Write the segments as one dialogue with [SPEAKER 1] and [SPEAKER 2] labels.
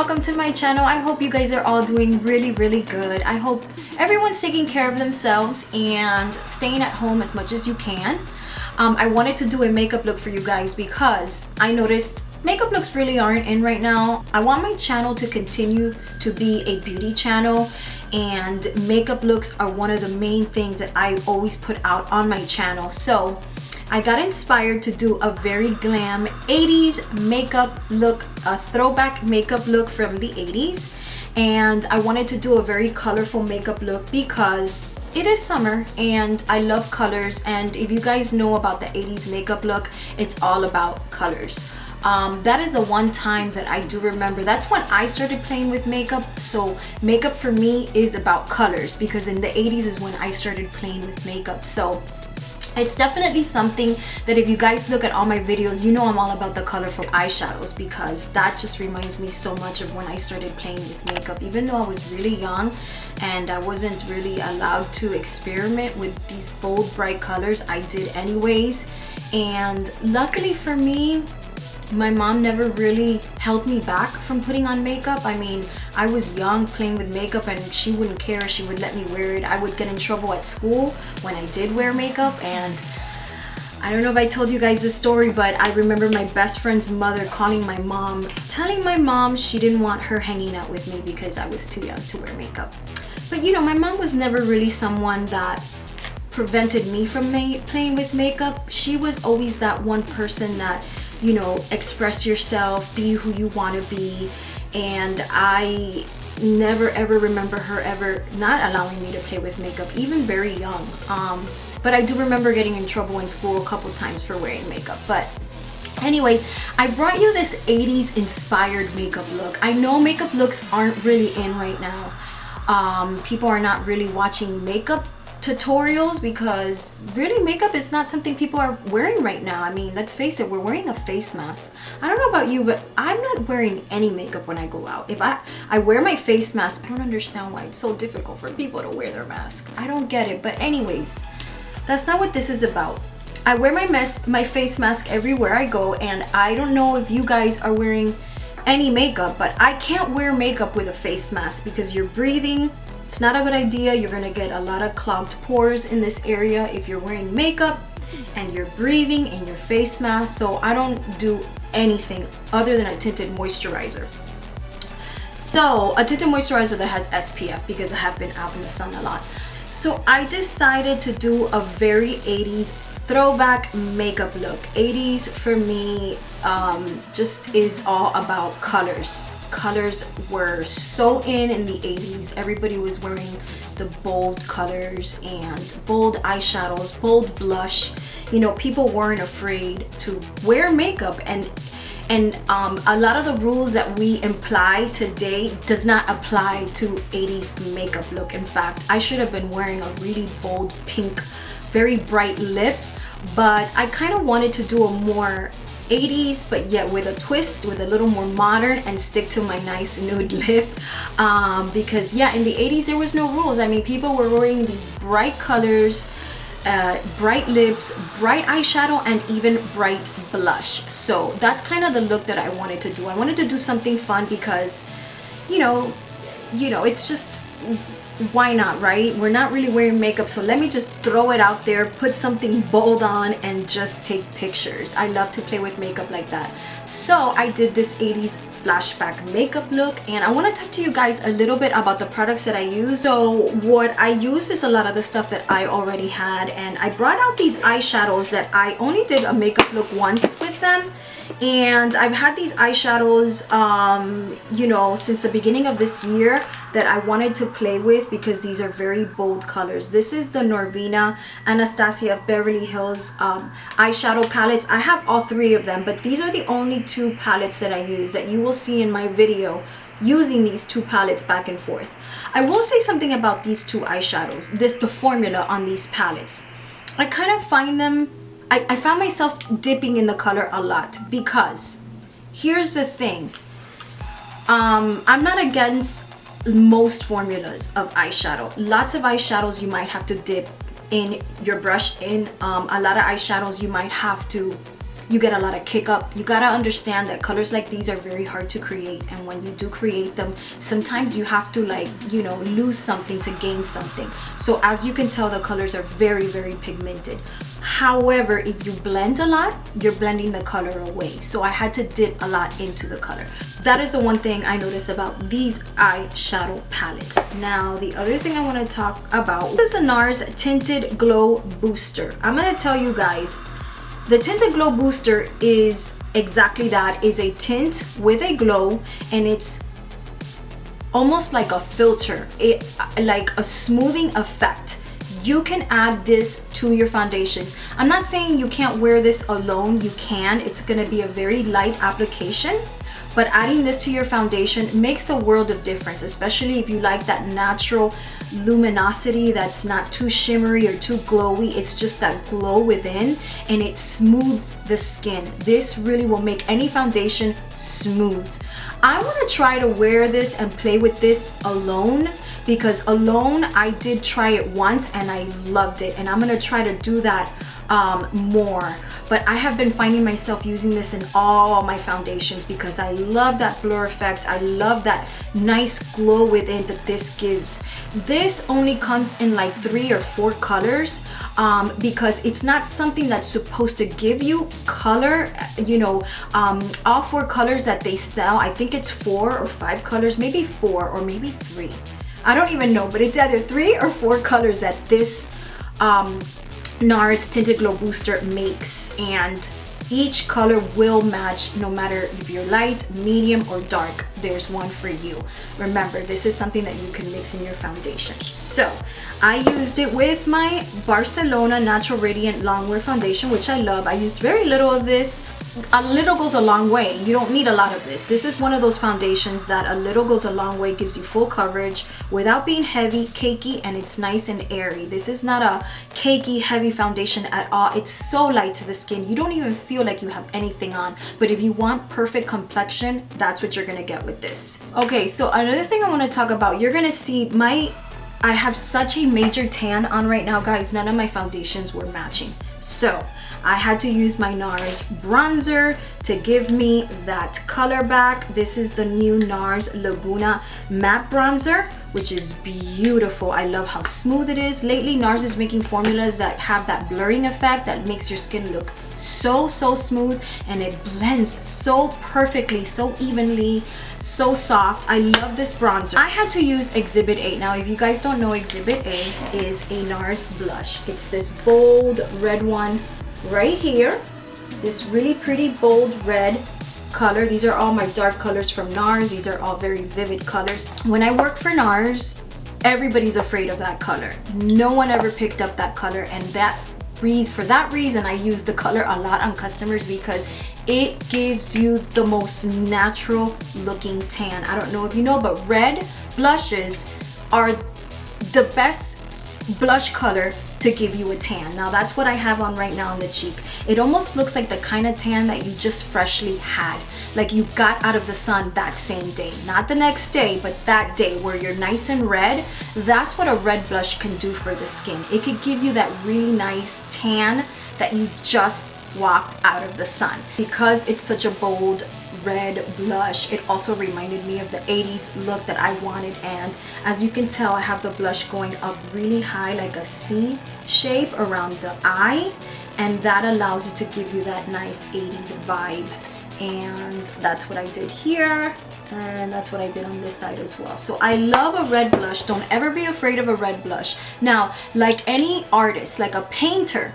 [SPEAKER 1] welcome to my channel. I hope you guys are all doing really good. I hope everyone's taking care of themselves and staying at home as much as you can. I wanted to do a makeup look for you guys because I noticed makeup looks really aren't in right now. I want my channel to continue to be a beauty channel, and makeup looks are one of the main things that I always put out on my channel. So I got inspired to do a very glam 80s makeup look, a throwback makeup look from the 80s. And I wanted to do a very colorful makeup look because it is summer and I love colors. And if you guys know about the 80s makeup look, it's all about colors. That is the one time that I do remember. That's when I started playing with makeup. So makeup for me is about colors because in the 80s is when I started playing with makeup. So it's definitely something that if you guys look at all my videos, you know I'm all about the colorful eyeshadows because that just reminds me so much of when I started playing with makeup. Even though I was really young and I wasn't really allowed to experiment with these bold, bright colors, I did anyways. And luckily for me, my mom never really held me back from putting on makeup. I mean, I was young playing with makeup and she wouldn't care. She would let me wear it. I would get in trouble at school when I did wear makeup. And I don't know if I told you guys this story, but I remember my best friend's mother calling my mom, telling my mom she didn't want her hanging out with me because I was too young to wear makeup. But you know, my mom was never really someone that prevented me from playing with makeup. She was always that one person that, you know, express yourself, be who you want to be. And I never ever remember her ever not allowing me to play with makeup, even very young. But I do remember getting in trouble in school a couple times for wearing makeup. But anyways, I brought you this 80s inspired makeup look. I know makeup looks aren't really in right now. People are not really watching makeup tutorials because really makeup is not something people are wearing right now. I mean, let's face it, we're wearing a face mask. I don't know about you, but I'm not wearing any makeup when I go out. If I wear my face mask, I don't understand why it's so difficult for people to wear their mask. I don't get it. But anyways, that's not what this is about. I wear my face mask everywhere I go, and I don't know if you guys are wearing any makeup, but I can't wear makeup with a face mask because you're breathing. It's not a good idea. You're gonna get a lot of clogged pores in this area if you're wearing makeup and you're breathing in your face mask. So I don't do anything other than a tinted moisturizer. So a tinted moisturizer that has SPF because I have been out in the sun a lot. So I decided to do a very 80s throwback makeup look. 80s for me just is all about colors. Colors were so in the 80s. Everybody was wearing the bold colors and bold eyeshadows, bold blush. You know, people weren't afraid to wear makeup, and a lot of the rules that we imply today does not apply to 80s makeup look. In fact, I should have been wearing a really bold pink, very bright lip, but I kind of wanted to do a more 80s but yet with a twist, with a little more modern, and stick to my nice nude lip because yeah, in the 80s there was no rules. I mean, people were wearing these bright colors, bright lips, bright eyeshadow, and even bright blush. So that's kind of the look that I wanted to do. I wanted to do something fun because you know it's just, why not, right? We're not really wearing makeup, so let me just throw it out there, put something bold on, and just take pictures. I love to play with makeup like that. So I did this 80s flashback makeup look, and I want to talk to you guys a little bit about the products that I use. So what I use is a lot of the stuff that I already had, and I brought out these eyeshadows that I only did a makeup look once with them. And I've had these eyeshadows you know, since the beginning of this year that I wanted to play with because these are very bold colors. This is the Norvina Anastasia of Beverly Hills eyeshadow palettes. I have all three of them, but these are the only two palettes that I use that you will see in my video using these two palettes back and forth. I will say something about these two eyeshadows, the formula on these palettes. I kind of find them, I found myself dipping in the color a lot because here's the thing. I'm not against most formulas of eyeshadow. Lots of eyeshadows you might have to dip in your brush in. A lot of eyeshadows you might have to you get a lot of kick up. You gotta understand that colors like these are very hard to create, and when you do create them, sometimes you have to, like, you know, lose something to gain something. So as you can tell, the colors are very, very pigmented. However, if you blend a lot, you're blending the color away. So I had to dip a lot into the color. That is the one thing I noticed about these eyeshadow palettes. Now, the other thing I want to talk about is the Nars Tinted Glow Booster. I'm going to tell you guys, the Tinted Glow Booster is exactly that, is a tint with a glow, and it's almost like a filter, like a smoothing effect. You can add this to your foundations. I'm not saying you can't wear this alone, you can. It's gonna be a very light application, but adding this to your foundation makes the world of difference, especially if you like that natural luminosity that's not too shimmery or too glowy. It's just that glow within, and it smooths the skin. This really will make any foundation smooth. I want to try to wear this and play with this alone, because alone I did try it once and I loved it, and I'm gonna try to do that more. But I have been finding myself using this in all my foundations because I love that blur effect. I love that nice glow within that this gives. This only comes in like 3 or 4 colors because it's not something that's supposed to give you color. You know, all 4 colors that they sell, I think it's 4 or 5 colors, maybe 4 or maybe 3. I don't even know, but it's either 3 or 4 colors that this Nars Tinted Glow Booster makes, and each color will match no matter if you're light, medium, or dark. There's one for you. Remember, this is something that you can mix in your foundation. So I used it with my Barcelona Natural Radiant Longwear Foundation, which I love. I used very little of this. A little goes a long way. You don't need a lot of this. This is one of those foundations that a little goes a long way, gives you full coverage without being heavy, cakey, and it's nice and airy. This is not a cakey, heavy foundation at all. It's so light to the skin. You don't even feel like you have anything on. But if you want perfect complexion, that's what you're gonna get with this. Okay, so another thing I want to talk about, you're gonna see I have such a major tan on right now, guys. None of my foundations were matching. So I had to use my Nars bronzer to give me that color back. This is the new Nars Laguna matte bronzer, which is beautiful. I love how smooth it is. Lately, Nars is making formulas that have that blurring effect that makes your skin look so smooth, and it blends so perfectly, so evenly, so soft. I love this bronzer. I had to use Exhibit A. Now, if you guys don't know, Exhibit A is a Nars blush. It's this bold red one right here, this really pretty bold red color. These are all my dark colors from Nars. These are all very vivid colors. When I work for Nars, everybody's afraid of that color. No one ever picked up that color, and for that reason I use the color a lot on customers, because it gives you the most natural looking tan. I don't know if you know, but red blushes are the best blush color to give you a tan. Now that's what I have on right now on the cheek. It almost looks like the kind of tan that you just freshly had, like you got out of the sun that same day, not the next day, but that day where you're nice and red. That's what a red blush can do for the skin. It could give you that really nice tan that you just walked out of the sun. Because it's such a bold red blush, it also reminded me of the 80s look that I wanted, and as you can tell, I have the blush going up really high like a C shape around the eye, and that allows you to give you that nice 80s vibe. And that's what I did here, and that's what I did on this side as well. So I love a red blush. Don't ever be afraid of a red blush. Now, like any artist, like a painter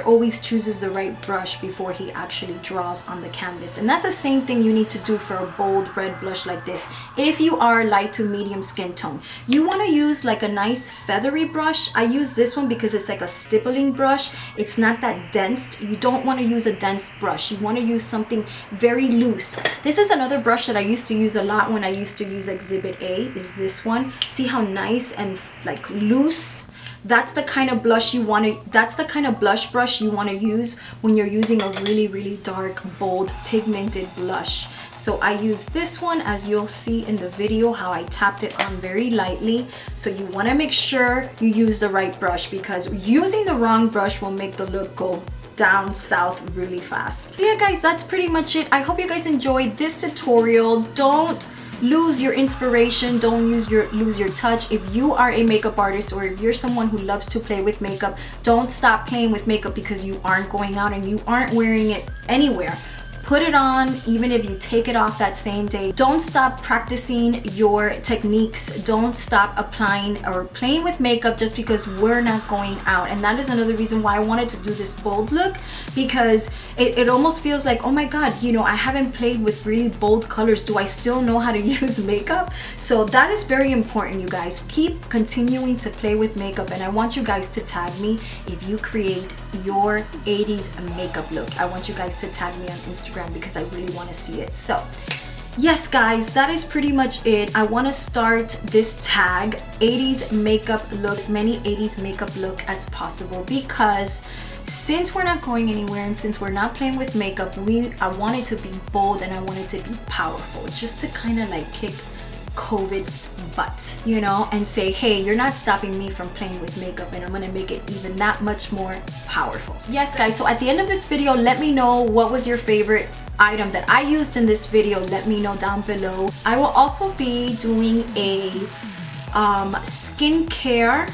[SPEAKER 1] always chooses the right brush before he actually draws on the canvas, and that's the same thing you need to do for a bold red blush like this. If you are light to medium skin tone, you want to use like a nice feathery brush. I use this one because it's like a stippling brush. It's not that dense. You don't want to use a dense brush. You want to use something very loose. This is another brush that I used to use a lot when I used to use Exhibit A, is this one. See how nice and like loose? That's the kind of blush you want to, that's the kind of blush brush you want to use when you're using a really dark, bold, pigmented blush. So I use this one, as you'll see in the video how I tapped it on very lightly. So you want to make sure you use the right brush, because using the wrong brush will make the look go down south really fast. Yeah guys, that's pretty much it. I hope you guys enjoyed this tutorial. Don't lose your inspiration, don't lose your touch. If you are a makeup artist, or if you're someone who loves to play with makeup, don't stop playing with makeup because you aren't going out and you aren't wearing it anywhere. Put it on even if you take it off that same day. Don't stop practicing your techniques. Don't stop applying or playing with makeup just because we're not going out. And that is another reason why I wanted to do this bold look, because it almost feels like, oh my god, you know, I haven't played with really bold colors. Do I still know how to use makeup? So that is very important, you guys. Keep continuing to play with makeup, and I want you guys to tag me if you create your 80s makeup look. I want you guys to tag me on Instagram because I really want to see it. So yes guys, that is pretty much it. I want to start this tag 80s makeup look, as many 80s makeup look as possible, because since we're not going anywhere and since we're not playing with makeup, I want it to be bold and I want it to be powerful, just to kind of like kick COVID's butt, you know, and say, hey, you're not stopping me from playing with makeup, and I'm gonna make it even that much more powerful. Yes guys, so at the end of this video, let me know what was your favorite item that I used in this video. Let me know down below. I will also be doing a skincare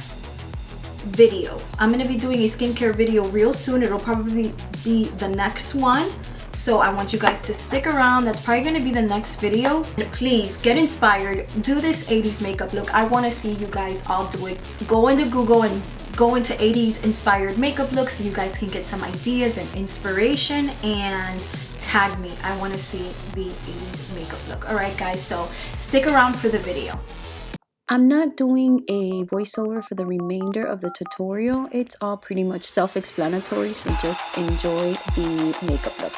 [SPEAKER 1] video. I'm gonna be doing a skincare video real soon. It'll probably be the next one, so I want you guys to stick around. That's probably gonna be the next video. Please get inspired, do this 80s makeup look. I want to see you guys all do it. Go into Google and go into 80s inspired makeup looks so you guys can get some ideas and inspiration, and tag me. I want to see the 80s makeup look. All right guys, so stick around for the video. I'm not doing a voiceover for the remainder of the tutorial. It's all pretty much self-explanatory, so just enjoy the makeup look.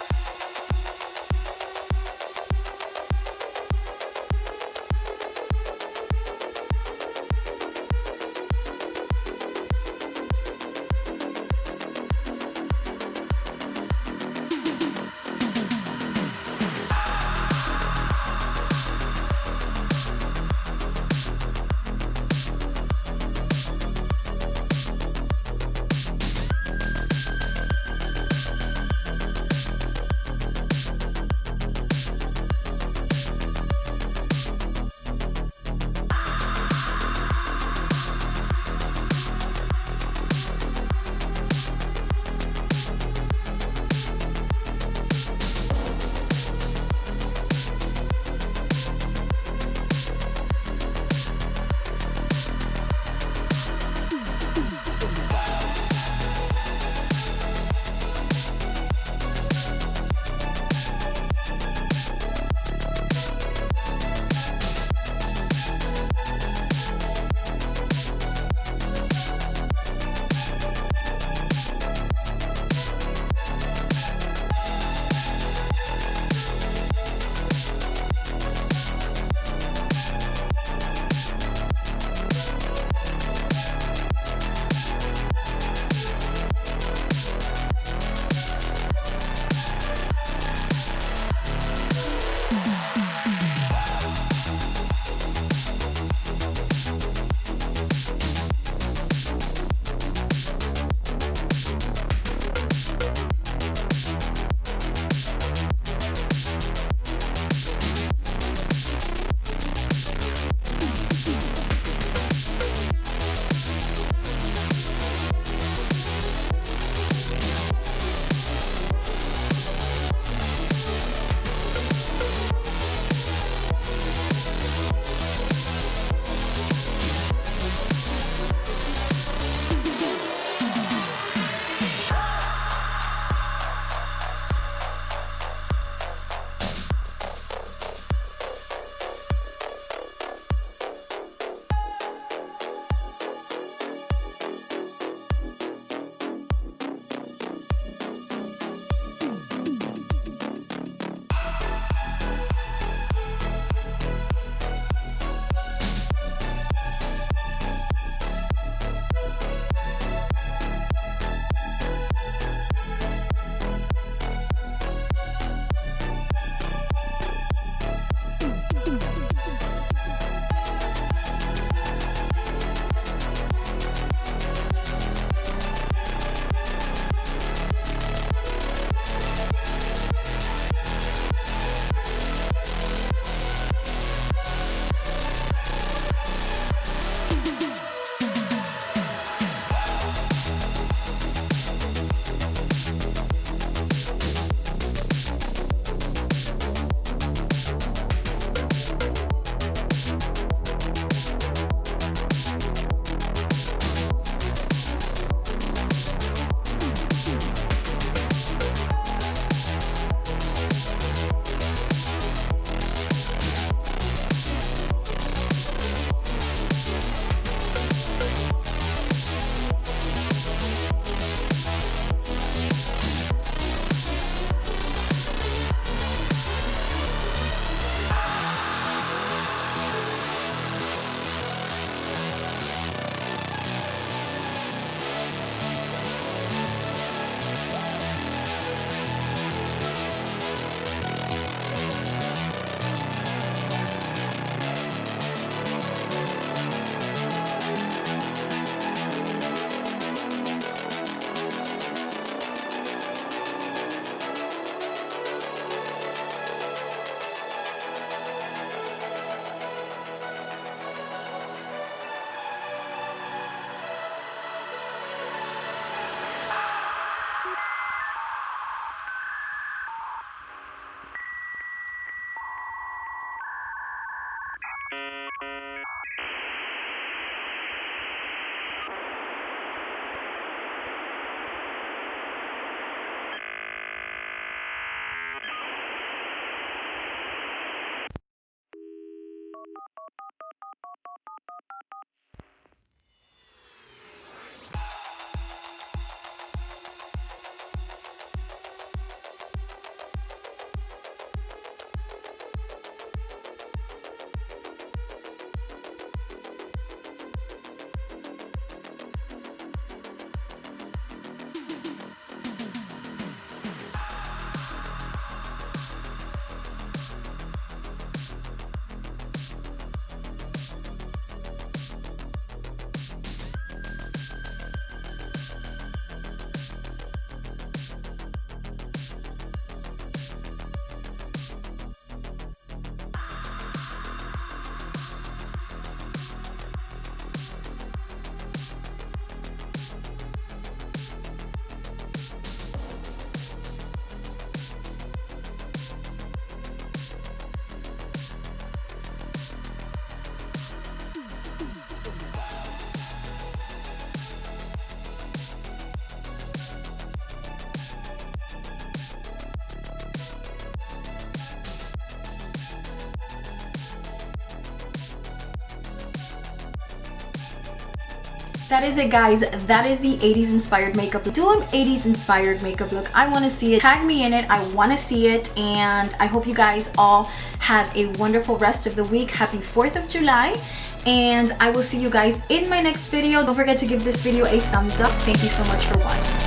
[SPEAKER 1] That is it, guys. That is the 80s inspired makeup. Do an 80s inspired makeup look. I want to see it. Tag me in it. I want to see it. And I hope you guys all have a wonderful rest of the week. Happy 4th of July. And I will see you guys in my next video. Don't forget to give this video a thumbs up. Thank you so much for watching.